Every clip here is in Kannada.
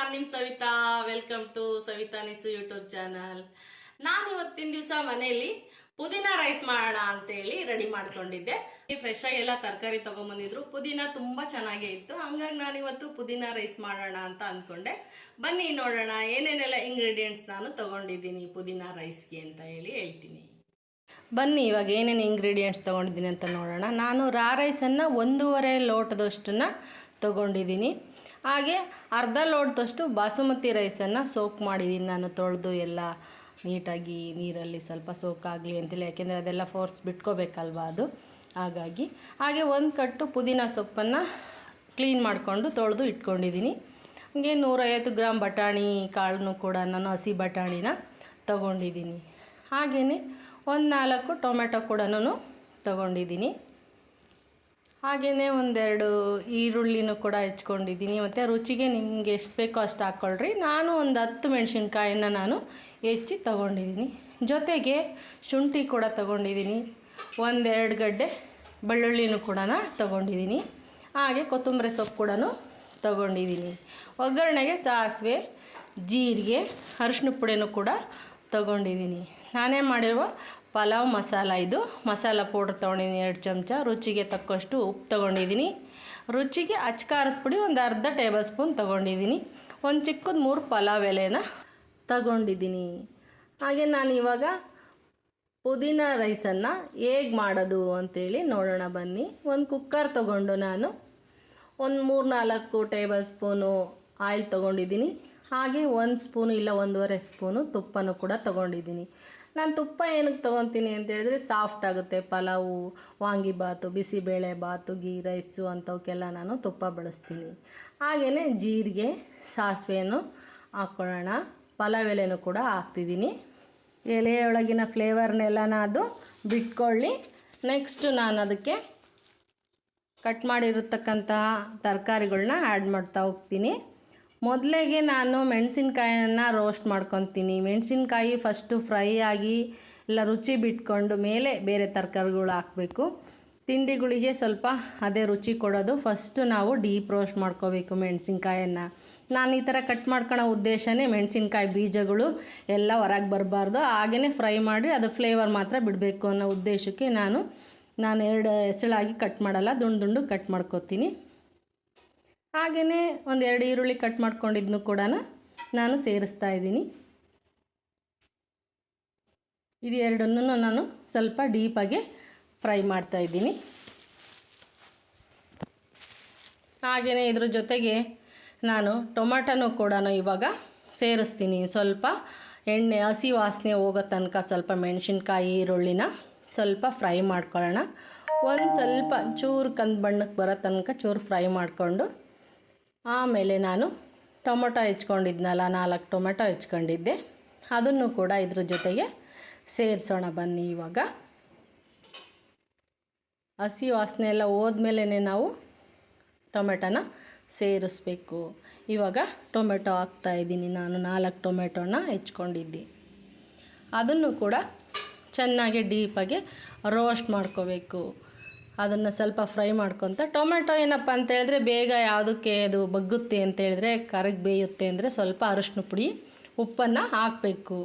ನಾನು ನಿಮ್ಮ ಸವಿತಾ. ವೆಲ್ಕಮ್ ಟು ಸವಿತಾ ನಿಸು ಯೂಟ್ಯೂಬ್ ಚಾನಲ್. ನಾನು ಇವತ್ತಿನ ದಿವಸ ಮನೆಯಲ್ಲಿ ಪುದೀನ ರೈಸ್ ಮಾಡೋಣ ಅಂತೇಳಿ ರೆಡಿ ಮಾಡ್ಕೊಂಡಿದ್ದೆ. ಫ್ರೆಶ್ ಆಗಿ ಎಲ್ಲ ತರಕಾರಿ ತಗೊಂಡ್ಬಂದಿದ್ರು. ಪುದೀನ ತುಂಬಾ ಚೆನ್ನಾಗೇ ಇತ್ತು, ಹಂಗಾಗಿ ನಾನು ಇವತ್ತು ಪುದೀನ ರೈಸ್ ಮಾಡೋಣ ಅಂತ ಅನ್ಕೊಂಡೆ. ಬನ್ನಿ ನೋಡೋಣ ಏನೇನೆಲ್ಲ ಇಂಗ್ರೀಡಿಯೆಂಟ್ಸ್ ನಾನು ತಗೊಂಡಿದ್ದೀನಿ ಪುದೀನ ರೈಸ್ಗೆ ಅಂತ ಹೇಳ್ತೀನಿ. ಬನ್ನಿ ಇವಾಗ ಏನೇನು ಇಂಗ್ರೀಡಿಯೆಂಟ್ಸ್ ತೊಗೊಂಡಿದ್ದೀನಿ ಅಂತ ನೋಡೋಣ. ನಾನು ರಾ ರೈಸನ್ನು 1.5 ಲೋಟದಷ್ಟನ್ನು ತೊಗೊಂಡಿದ್ದೀನಿ. ಹಾಗೆ ಅರ್ಧ ಲೋಟದಷ್ಟು ಬಾಸುಮತಿ ರೈಸನ್ನು ಸೋಕ್ ಮಾಡಿದ್ದೀನಿ. ನಾನು ತೊಳೆದು ಎಲ್ಲ ನೀಟಾಗಿ ನೀರಲ್ಲಿ ಸ್ವಲ್ಪ ಸೋಕಾಗಲಿ ಅಂತೇಳಿ, ಯಾಕೆಂದರೆ ಅದೆಲ್ಲ ಫೋರ್ಸ್ ಬಿಟ್ಕೋಬೇಕಲ್ವ ಅದು, ಹಾಗಾಗಿ. ಹಾಗೆ 1 ಕಟ್ಟು ಪುದೀನ ಸೊಪ್ಪನ್ನು ಕ್ಲೀನ್ ಮಾಡಿಕೊಂಡು ತೊಳೆದು ಇಟ್ಕೊಂಡಿದ್ದೀನಿ. ಹಾಗೆ 150 ಗ್ರಾಮ್ ಬಟಾಣಿ ಕಾಳನ್ನು ಕೂಡ ನಾನು ಹಸಿ ಬಟಾಣಿನ ತೊಗೊಂಡಿದ್ದೀನಿ. ಹಾಗೆಯೇ 4 ಟೊಮೆಟೊ ಕೂಡ ತೊಗೊಂಡಿದ್ದೀನಿ. ಹಾಗೆಯೇ 2 ಈರುಳ್ಳಿನೂ ಕೂಡ ಹೆಚ್ಕೊಂಡಿದ್ದೀನಿ. ಮತ್ತು ರುಚಿಗೆ ನಿಮಗೆ ಎಷ್ಟು ಬೇಕೋ ಅಷ್ಟು ಹಾಕ್ಕೊಳ್ರಿ. ನಾನು 10 ಮೆಣಸಿನ್ಕಾಯನ್ನು ನಾನು ಹೆಚ್ಚಿ ತೊಗೊಂಡಿದ್ದೀನಿ. ಜೊತೆಗೆ ಶುಂಠಿ ಕೂಡ ತೊಗೊಂಡಿದ್ದೀನಿ. 1-2 ಗಡ್ಡೆ ಬೆಳ್ಳುಳ್ಳಿನೂ ಕೂಡ ತೊಗೊಂಡಿದ್ದೀನಿ. ಹಾಗೆ ಕೊತ್ತಂಬರಿ ಸೊಪ್ಪು ಕೂಡ ತೊಗೊಂಡಿದ್ದೀನಿ. ಒಗ್ಗರಣೆಗೆ ಸಾಸಿವೆ, ಜೀರಿಗೆ, ಅರಿಶಿನ ಪುಡಿನೂ ಕೂಡ ತೊಗೊಂಡಿದ್ದೀನಿ. ನಾನೇ ಮಾಡಿರುವ ಪಲಾವ್ ಮಸಾಲ ಇದು. ಮಸಾಲ ಪೌಡ್ರ್ ತೊಗೊಂಡಿದ್ದೀನಿ 2 ಚಮಚ. ರುಚಿಗೆ ತಕ್ಕಷ್ಟು ಉಪ್ಪು ತೊಗೊಂಡಿದ್ದೀನಿ. ರುಚಿಗೆ ಅಚ್ಕಾರದ ಪುಡಿ ಅರ್ಧ ಟೇಬಲ್ ಸ್ಪೂನ್ ತೊಗೊಂಡಿದ್ದೀನಿ. ಚಿಕ್ಕದು 3 ಪಲಾವ್ ಎಲೆನ ತಗೊಂಡಿದ್ದೀನಿ. ಹಾಗೆ ನಾನು ಇವಾಗ ಪುದೀನ ರೈಸನ್ನು ಹೇಗೆ ಮಾಡೋದು ಅಂಥೇಳಿ ನೋಡೋಣ ಬನ್ನಿ. ಕುಕ್ಕರ್ ತೊಗೊಂಡು ನಾನು 3-4 ಟೇಬಲ್ ಸ್ಪೂನು ಆಯಿಲ್ ತೊಗೊಂಡಿದ್ದೀನಿ. ಹಾಗೆ 1 ಸ್ಪೂನು ಇಲ್ಲ 1.5 ಸ್ಪೂನು ತುಪ್ಪನೂ ಕೂಡ ತೊಗೊಂಡಿದ್ದೀನಿ. ನಾನು ತುಪ್ಪ ಏನಕ್ಕೆ ತೊಗೊತೀನಿ ಅಂತೇಳಿದ್ರೆ ಸಾಫ್ಟ್ ಆಗುತ್ತೆ. ಪಲಾವು, ವಾಂಗಿಬಾತು, ಬಿಸಿಬೇಳೆ ಬಾತು, ಗೀ ರೈಸು ಅಂಥವಕ್ಕೆಲ್ಲ ನಾನು ತುಪ್ಪ ಬಳಸ್ತೀನಿ. ಹಾಗೆಯೇ ಜೀರಿಗೆ, ಸಾಸಿವೆಯನ್ನು ಹಾಕ್ಕೊಳ್ಳೋಣ. ಪಲಾವ್ ಎಲೆನೂ ಕೂಡ ಹಾಕ್ತಿದ್ದೀನಿ. ಎಲೆಯೊಳಗಿನ ಫ್ಲೇವರ್ನೆಲ್ಲನ ಅದು ಬಿಟ್ಕೊಳ್ಳಿ. ನೆಕ್ಸ್ಟು ನಾನು ಅದಕ್ಕೆ ಕಟ್ ಮಾಡಿರತಕ್ಕಂತಹ ತರಕಾರಿಗಳನ್ನ ಆ್ಯಡ್ ಮಾಡ್ತಾ ಹೋಗ್ತೀನಿ. ಮೊದಲಿಗೆ ನಾನು ಮೆಣಸಿನ್ಕಾಯನ್ನು ರೋಸ್ಟ್ ಮಾಡ್ಕೊತೀನಿ. ಮೆಣಸಿನ್ಕಾಯಿ ಫಸ್ಟು ಫ್ರೈ ಆಗಿ ಎಲ್ಲ ರುಚಿ ಬಿಟ್ಕೊಂಡು ಮೇಲೆ ಬೇರೆ ತರಕಾರಿಗಳು ಹಾಕಬೇಕು. ತಿಂಡಿಗಳಿಗೆ ಸ್ವಲ್ಪ ಅದೇ ರುಚಿ ಕೊಡೋದು. ಫಸ್ಟು ನಾವು ಡೀಪ್ ರೋಸ್ಟ್ ಮಾಡ್ಕೋಬೇಕು ಮೆಣಸಿನ್ಕಾಯನ್ನು. ನಾನು ಈ ಥರ ಕಟ್ ಮಾಡ್ಕೊಳ್ಳೋ ಉದ್ದೇಶನೇ ಮೆಣಸಿನ್ಕಾಯಿ ಬೀಜಗಳು ಎಲ್ಲ ಹೊರಗೆ ಬರಬಾರ್ದು, ಹಾಗೆಯೇ ಫ್ರೈ ಮಾಡಿ ಅದು ಫ್ಲೇವರ್ ಮಾತ್ರ ಬಿಡಬೇಕು ಅನ್ನೋ ಉದ್ದೇಶಕ್ಕೆ ನಾನು 2 ಎಸಳಾಗಿ ಕಟ್ ಮಾಡಲ್ಲ, ದುಂಡು ಕಟ್ ಮಾಡ್ಕೋತೀನಿ. ಹಾಗೆಯೇ 2 ಈರುಳ್ಳಿ ಕಟ್ ಮಾಡ್ಕೊಂಡಿದ್ದನ್ನು ಕೂಡ ನಾನು ಸೇರಿಸ್ತಾ ಇದ್ದೀನಿ. ಇದು ಎರಡನ್ನೂ ನಾನು ಸ್ವಲ್ಪ ಡೀಪಾಗಿ ಫ್ರೈ ಮಾಡ್ತಾ ಇದ್ದೀನಿ. ಹಾಗೆಯೇ ಇದ್ರ ಜೊತೆಗೆ ನಾನು ಟೊಮೆಟೊನೂ ಕೂಡ ಇವಾಗ ಸೇರಿಸ್ತೀನಿ. ಸ್ವಲ್ಪ ಎಣ್ಣೆ ಹಸಿ ವಾಸನೆ ಹೋಗೋ ತನಕ ಸ್ವಲ್ಪ ಮೆಣಸಿನ್ಕಾಯಿ ಈರುಳ್ಳಿನ ಸ್ವಲ್ಪ ಫ್ರೈ ಮಾಡ್ಕೊಳ್ಳೋಣ. ಸ್ವಲ್ಪ ಚೂರು ಕಂದು ಬಣ್ಣಕ್ಕೆ ಬರೋ ತನಕ ಚೂರು ಫ್ರೈ ಮಾಡಿಕೊಂಡು ಆಮೇಲೆ ನಾನು ಟೊಮೆಟೊ ಹೆಚ್ಕೊಂಡಿದ್ನಲ್ಲ, 4 ಟೊಮೆಟೊ ಹೆಚ್ಕೊಂಡಿದ್ದೆ, ಅದನ್ನು ಕೂಡ ಇದ್ರ ಜೊತೆಗೆ ಸೇರಿಸೋಣ ಬನ್ನಿ. ಇವಾಗ ಹಸಿ ವಾಸನೆ ಎಲ್ಲ ಹೋದ್ಮೇಲೆ ನಾವು ಟೊಮೆಟೊನ ಸೇರಿಸ್ಬೇಕು. ಇವಾಗ ಟೊಮೆಟೊ ಹಾಕ್ತಾಯಿದ್ದೀನಿ. ನಾನು 4 ಟೊಮೆಟೊನ ಹೆಚ್ಕೊಂಡಿದ್ದೆ, ಅದನ್ನು ಕೂಡ ಚೆನ್ನಾಗಿ ಡೀಪಾಗಿ ರೋಸ್ಟ್ ಮಾಡ್ಕೋಬೇಕು. ಅದನ್ನು ಸ್ವಲ್ಪ ಫ್ರೈ ಮಾಡ್ಕೊತ, ಟೊಮೆಟೊ ಏನಪ್ಪ ಅಂತೇಳಿದ್ರೆ ಬೇಗ ಯಾವುದಕ್ಕೆ ಅದು ಬಗ್ಗುತ್ತೆ ಅಂತೇಳಿದ್ರೆ, ಕರಗಿ ಬೇಯುತ್ತೆ ಅಂದರೆ ಸ್ವಲ್ಪ ಅರಿಶಿನ ಪುಡಿ, ಉಪ್ಪನ್ನು ಹಾಕಬೇಕು.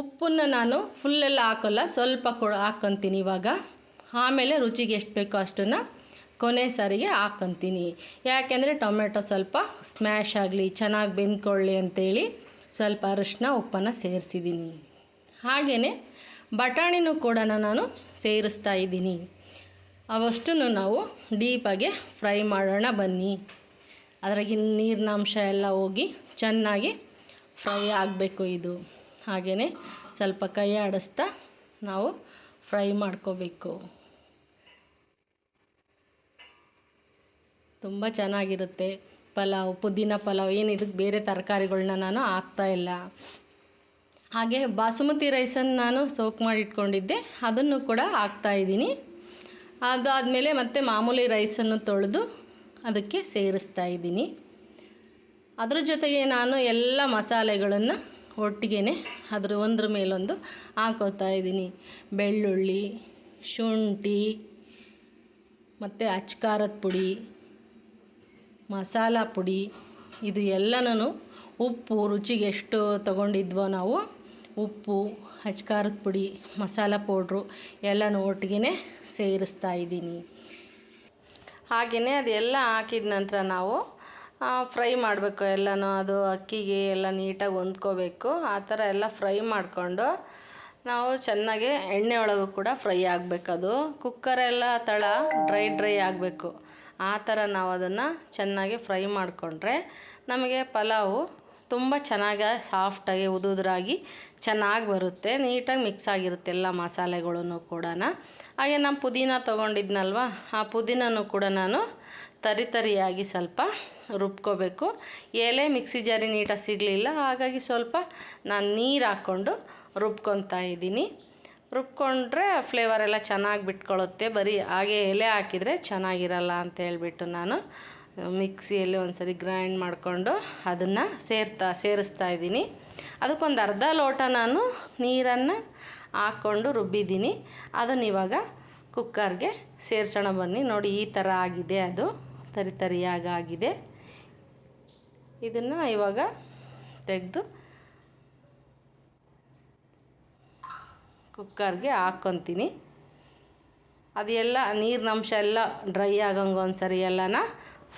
ಉಪ್ಪನ್ನು ನಾನು ಫುಲ್ಲೆಲ್ಲ ಹಾಕೋಲ್ಲ, ಸ್ವಲ್ಪ ಕೂಡ ಹಾಕ್ಕೊತೀನಿ ಇವಾಗ. ಆಮೇಲೆ ರುಚಿಗೆ ಎಷ್ಟು ಬೇಕೋ ಅಷ್ಟನ್ನು ಕೊನೆ ಸಾರಿಗೆ ಹಾಕ್ಕೊತೀನಿ. ಯಾಕೆಂದರೆ ಟೊಮೆಟೊ ಸ್ವಲ್ಪ ಸ್ಮ್ಯಾಶ್ ಆಗಲಿ, ಚೆನ್ನಾಗಿ ಬೆಂದ್ಕೊಳ್ಳಿ ಅಂತೇಳಿ ಸ್ವಲ್ಪ ಅರಿಶಿನ ಉಪ್ಪನ್ನು ಸೇರಿಸಿದ್ದೀನಿ. ಹಾಗೆಯೇ ಬಟಾಣಿನೂ ಕೂಡ ನಾನು ಸೇರಿಸ್ತಾ ಇದ್ದೀನಿ. ಅವಷ್ಟನ್ನು ನಾವು ಡೀಪಾಗಿ ಫ್ರೈ ಮಾಡೋಣ ಬನ್ನಿ. ಅದ್ರಾಗಿನ ನೀರಿನಾಂಶ ಎಲ್ಲ ಹೋಗಿ ಚೆನ್ನಾಗಿ ಫ್ರೈ ಆಗಬೇಕು ಇದು. ಹಾಗೆಯೇ ಸ್ವಲ್ಪ ಕೈ ಆಡಿಸ್ತಾ ನಾವು ಫ್ರೈ ಮಾಡ್ಕೋಬೇಕು. ತುಂಬ ಚೆನ್ನಾಗಿರುತ್ತೆ ಪಲಾವ್, ಪುದೀನ ಪಲಾವ್. ಏನು ಇದಕ್ಕೆ ಬೇರೆ ತರಕಾರಿಗಳನ್ನ ನಾನು ಹಾಕ್ತಾಯಿಲ್ಲ. ಹಾಗೆ ಬಾಸುಮತಿ ರೈಸನ್ನು ನಾನು ಸೋಕ್ ಮಾಡಿ ಇಟ್ಕೊಂಡಿದ್ದೆ, ಅದನ್ನು ಕೂಡ ಹಾಕ್ತಾಯಿದ್ದೀನಿ. ಅದಾದಮೇಲೆ ಮತ್ತೆ ಮಾಮೂಲಿ ರೈಸನ್ನು ತೊಳೆದು ಅದಕ್ಕೆ ಸೇರಿಸ್ತಾ ಇದ್ದೀನಿ. ಅದ್ರ ಜೊತೆಗೆ ನಾನು ಎಲ್ಲ ಮಸಾಲೆಗಳನ್ನು ಒಟ್ಟಿಗೆ ಒಂದ್ರ ಮೇಲೊಂದು ಹಾಕೋತಾ ಇದ್ದೀನಿ. ಬೆಳ್ಳುಳ್ಳಿ, ಶುಂಠಿ, ಮತ್ತು ಅಚ್ಕಾರದ ಪುಡಿ, ಮಸಾಲ ಪುಡಿ, ಇದು ಎಲ್ಲನೂ ಉಪ್ಪು ರುಚಿಗೆ ಎಷ್ಟು ತಗೊಂಡಿದ್ವೋ ನಾವು ಉಪ್ಪು ಖಾರದ ಪುಡಿ ಮಸಾಲ ಪೌಡ್ರು ಎಲ್ಲನೂ ಒಟ್ಟಿಗೆ ಸೇರಿಸ್ತಾ ಇದ್ದೀನಿ. ಹಾಗೆಯೇ ಅದೆಲ್ಲ ಹಾಕಿದ ನಂತರ ನಾವು ಫ್ರೈ ಮಾಡಬೇಕು ಎಲ್ಲನೂ. ಅದು ಅಕ್ಕಿಗೆ ಎಲ್ಲ ನೀಟಾಗಿ ಹೊಂದ್ಕೋಬೇಕು. ಆ ಥರ ಎಲ್ಲ ಫ್ರೈ ಮಾಡಿಕೊಂಡು ನಾವು ಚೆನ್ನಾಗಿ ಎಣ್ಣೆ ಒಳಗೂ ಕೂಡ ಫ್ರೈ ಆಗಬೇಕು. ಅದು ಕುಕ್ಕರೆಲ್ಲ ತಳ ಡ್ರೈ ಆಗಬೇಕು. ಆ ಥರ ನಾವು ಅದನ್ನು ಚೆನ್ನಾಗಿ ಫ್ರೈ ಮಾಡಿಕೊಂಡ್ರೆ ನಮಗೆ ಪಲಾವು ತುಂಬ ಚೆನ್ನಾಗಿ ಸಾಫ್ಟಾಗಿ ಉದುರಾಗಿ ಚೆನ್ನಾಗಿ ಬರುತ್ತೆ. ನೀಟಾಗಿ ಮಿಕ್ಸ್ ಆಗಿರುತ್ತೆ ಎಲ್ಲ ಮಸಾಲೆಗಳೂ ಕೂಡ. ಹಾಗೆ ನಾನು ಪುದೀನ ತೊಗೊಂಡಿದ್ನಲ್ವ, ಆ ಪುದೀನೂ ಕೂಡ ನಾನು ತರಿಯಾಗಿ ಸ್ವಲ್ಪ ರುಬ್ಕೋಬೇಕು. ಎಲೆ ಮಿಕ್ಸಿ ಜಾರಿ ನೀಟಾಗಿ ಸಿಗಲಿಲ್ಲ, ಹಾಗಾಗಿ ಸ್ವಲ್ಪ ನಾನು ನೀರು ಹಾಕ್ಕೊಂಡು ರುಬ್ಕೊತಾ ಇದ್ದೀನಿ. ರುಬ್ಕೊಂಡ್ರೆ ಫ್ಲೇವರ್ ಎಲ್ಲ ಚೆನ್ನಾಗಿ ಬಿಟ್ಕೊಳ್ಳುತ್ತೆ. ಬರೀ ಹಾಗೆ ಎಲೆ ಹಾಕಿದರೆ ಚೆನ್ನಾಗಿರಲ್ಲ ಅಂತ ಹೇಳ್ಬಿಟ್ಟು ನಾನು ಮಿಕ್ಸಿಯಲ್ಲಿ ಒಂದ್ಸರಿ ಗ್ರೈಂಡ್ ಮಾಡಿಕೊಂಡು ಅದನ್ನು ಸೇರಿಸ್ತಾ ಇದ್ದೀನಿ. ಅದಕ್ಕೊಂದು ಅರ್ಧ ಲೋಟ ನಾನು ನೀರನ್ನು ಹಾಕ್ಕೊಂಡು ರುಬ್ಬಿದ್ದೀನಿ. ಅದನ್ನು ಇವಾಗ ಕುಕ್ಕರ್ಗೆ ಸೇರಿಸೋಣ ಬನ್ನಿ. ನೋಡಿ ಈ ಥರ ಆಗಿದೆ, ಅದು ತರಿಯಾಗಾಗಿದೆ. ಇದನ್ನು ಇವಾಗ ತೆಗೆದು ಕುಕ್ಕರ್ಗೆ ಹಾಕ್ಕೊತೀನಿ. ಅದೆಲ್ಲ ನೀರಿನಂಶ ಎಲ್ಲ ಡ್ರೈ ಆಗಂಗೆ ಒಂದ್ಸರಿ ಎಲ್ಲನ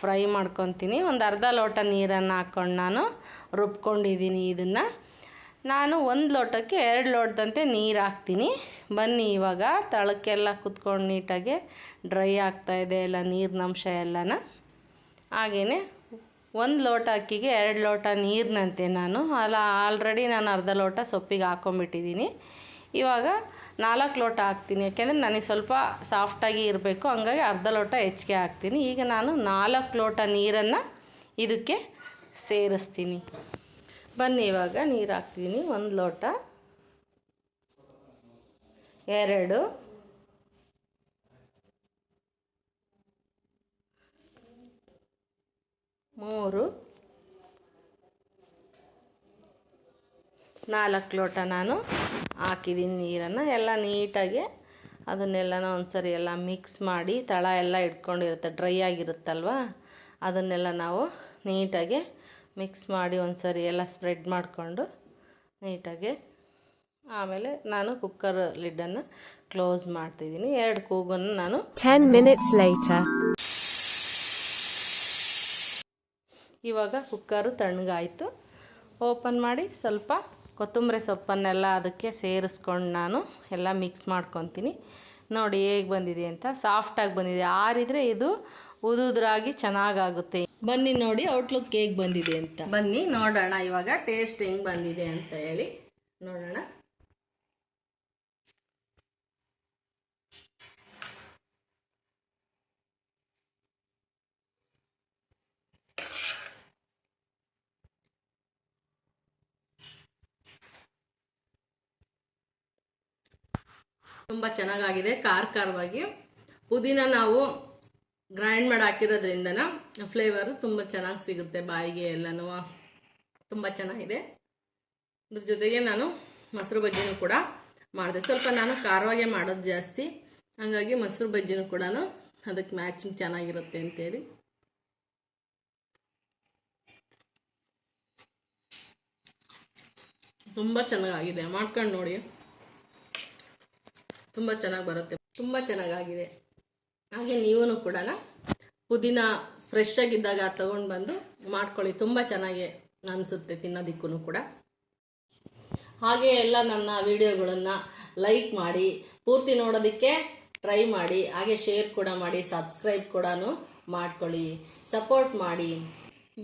ಫ್ರೈ ಮಾಡ್ಕೊತೀನಿ. ಒಂದು ಅರ್ಧ ಲೋಟ ನೀರನ್ನು ಹಾಕ್ಕೊಂಡು ನಾನು ರುಬ್ಕೊಂಡಿದ್ದೀನಿ. ಇದನ್ನು ನಾನು 1 ಲೋಟಕ್ಕೆ 2 ಲೋಟದಂತೆ ನೀರು ಹಾಕ್ತೀನಿ. ಬನ್ನಿ ಇವಾಗ ತಳಕ್ಕೆಲ್ಲ ಕುತ್ಕೊಂಡು ನೀಟಾಗಿ ಡ್ರೈ ಆಗ್ತಾಯಿದೆ ಎಲ್ಲ ನೀರಿನಂಶ ಎಲ್ಲನ. ಹಾಗೆಯೇ 1 ಲೋಟ ಅಕ್ಕಿಗೆ 2 ಲೋಟ ನೀರಿನಂತೆ ನಾನು ಆಲ್ರೆಡಿ ನಾನು ಅರ್ಧ ಲೋಟ ಸೊಪ್ಪಿಗೆ ಹಾಕ್ಕೊಂಬಿಟ್ಟಿದ್ದೀನಿ. ಇವಾಗ 4 ಲೋಟ ಹಾಕ್ತೀನಿ, ಯಾಕೆಂದರೆ ನನಗೆ ಸ್ವಲ್ಪ ಸಾಫ್ಟಾಗಿ ಇರಬೇಕು, ಹಂಗಾಗಿ ಅರ್ಧ ಲೋಟ ಹೆಚ್ಚಿಗೆ ಹಾಕ್ತೀನಿ. ಈಗ ನಾನು 4 ಲೋಟ ನೀರನ್ನು ಇದಕ್ಕೆ ಸೇರಿಸ್ತೀನಿ. ಬನ್ನಿ ಇವಾಗ ನೀರು ಹಾಕ್ತೀನಿ. 1 ಲೋಟ, 2, 3, 4 ಲೋಟ ನಾನು ಹಾಕಿದ್ದೀನಿ ನೀರನ್ನು. ಎಲ್ಲ ನೀಟಾಗಿ ಅದನ್ನೆಲ್ಲನೂ ಒಂದ್ಸರಿ ಎಲ್ಲ ಮಿಕ್ಸ್ ಮಾಡಿ, ತಳ ಎಲ್ಲ ಇಟ್ಕೊಂಡಿರುತ್ತೆ, ಡ್ರೈ ಆಗಿರುತ್ತಲ್ವ, ಅದನ್ನೆಲ್ಲ ನಾವು ನೀಟಾಗಿ ಮಿಕ್ಸ್ ಮಾಡಿ ಒಂದ್ಸರಿ ಎಲ್ಲ ಸ್ಪ್ರೆಡ್ ಮಾಡಿಕೊಂಡು ನೀಟಾಗಿ ಆಮೇಲೆ ನಾನು ಕುಕ್ಕರ್ ಲಿಡ್ಡನ್ನು ಕ್ಲೋಸ್ ಮಾಡ್ತಿದ್ದೀನಿ. 2 ಕೂಗನ್ನು ನಾನು 10 minutes later. ಇವಾಗ ಕುಕ್ಕರು ತಣ್ಣಗಾಯಿತು. ಓಪನ್ ಮಾಡಿ ಸ್ವಲ್ಪ ಕೊತ್ತಂಬರಿ ಸೊಪ್ಪನ್ನೆಲ್ಲ ಅದಕ್ಕೆ ಸೇರಿಸ್ಕೊಂಡು ನಾನು ಎಲ್ಲ ಮಿಕ್ಸ್ ಮಾಡ್ಕೊತೀನಿ. ನೋಡಿ ಹೇಗೆ ಬಂದಿದೆ ಅಂತ, ಸಾಫ್ಟಾಗಿ ಬಂದಿದೆ. ಆರಿದರೆ ಇದು ಉದುರಾಗಿ ಚೆನ್ನಾಗಾಗುತ್ತೆ. ಬನ್ನಿ ನೋಡಿ ಔಟ್ಲುಕ್ ಹೇಗೆ ಬಂದಿದೆ ಅಂತ. ಬನ್ನಿ ನೋಡೋಣ ಇವಾಗ ಟೇಸ್ಟ್ ಹೆಂಗೆ ಬಂದಿದೆ ಅಂತ ಹೇಳಿ ನೋಡೋಣ. ತುಂಬ ಚೆನ್ನಾಗಾಗಿದೆ, ಖಾರವಾಗಿ. ಪುದೀನ ನಾವು ಗ್ರೈಂಡ್ ಮಾಡಿ ಹಾಕಿರೋದ್ರಿಂದ ಫ್ಲೇವರು ತುಂಬ ಚೆನ್ನಾಗಿ ಸಿಗುತ್ತೆ ಬಾಯಿಗೆ ಎಲ್ಲನೂ. ತುಂಬ ಚೆನ್ನಾಗಿದೆ. ಇದ್ರ ಜೊತೆಗೆ ನಾನು ಮೊಸರು ಬಜ್ಜಿನೂ ಕೂಡ ಮಾಡಿದೆ. ಸ್ವಲ್ಪ ನಾನು ಖಾರವಾಗೇ ಮಾಡೋದು ಜಾಸ್ತಿ, ಹಾಗಾಗಿ ಮೊಸರು ಬಜ್ಜಿನೂ ಕೂಡ ಅದಕ್ಕೆ ಮ್ಯಾಚಿಂಗ್ ಚೆನ್ನಾಗಿರುತ್ತೆ ಅಂತೇಳಿ. ತುಂಬ ಚೆನ್ನಾಗಿದೆ, ಮಾಡ್ಕೊಂಡು ನೋಡಿ, ತುಂಬ ಚೆನ್ನಾಗಿ ಬರುತ್ತೆ, ತುಂಬ ಚೆನ್ನಾಗಾಗಿದೆ. ಹಾಗೆ ನೀವೂ ಕೂಡ ಪುದೀನ ಫ್ರೆಶ್ ಆಗಿದ್ದಾಗ ತಗೊಂಡು ಬಂದು ಮಾಡ್ಕೊಳ್ಳಿ, ತುಂಬ ಚೆನ್ನಾಗಿ ಅನಿಸುತ್ತೆ ತಿನ್ನೋದಕ್ಕೂ ಕೂಡ. ಹಾಗೆ ಎಲ್ಲ ನನ್ನ ವಿಡಿಯೋಗಳನ್ನು ಲೈಕ್ ಮಾಡಿ, ಪೂರ್ತಿ ನೋಡೋದಕ್ಕೆ ಟ್ರೈ ಮಾಡಿ, ಹಾಗೆ ಶೇರ್ ಕೂಡ ಮಾಡಿ, ಸಬ್ಸ್ಕ್ರೈಬ್ ಕೂಡ ಮಾಡ್ಕೊಳ್ಳಿ, ಸಪೋರ್ಟ್ ಮಾಡಿ.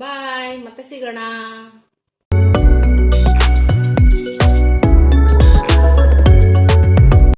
ಬಾಯ್, ಮತ್ತೆ ಸಿಗೋಣ.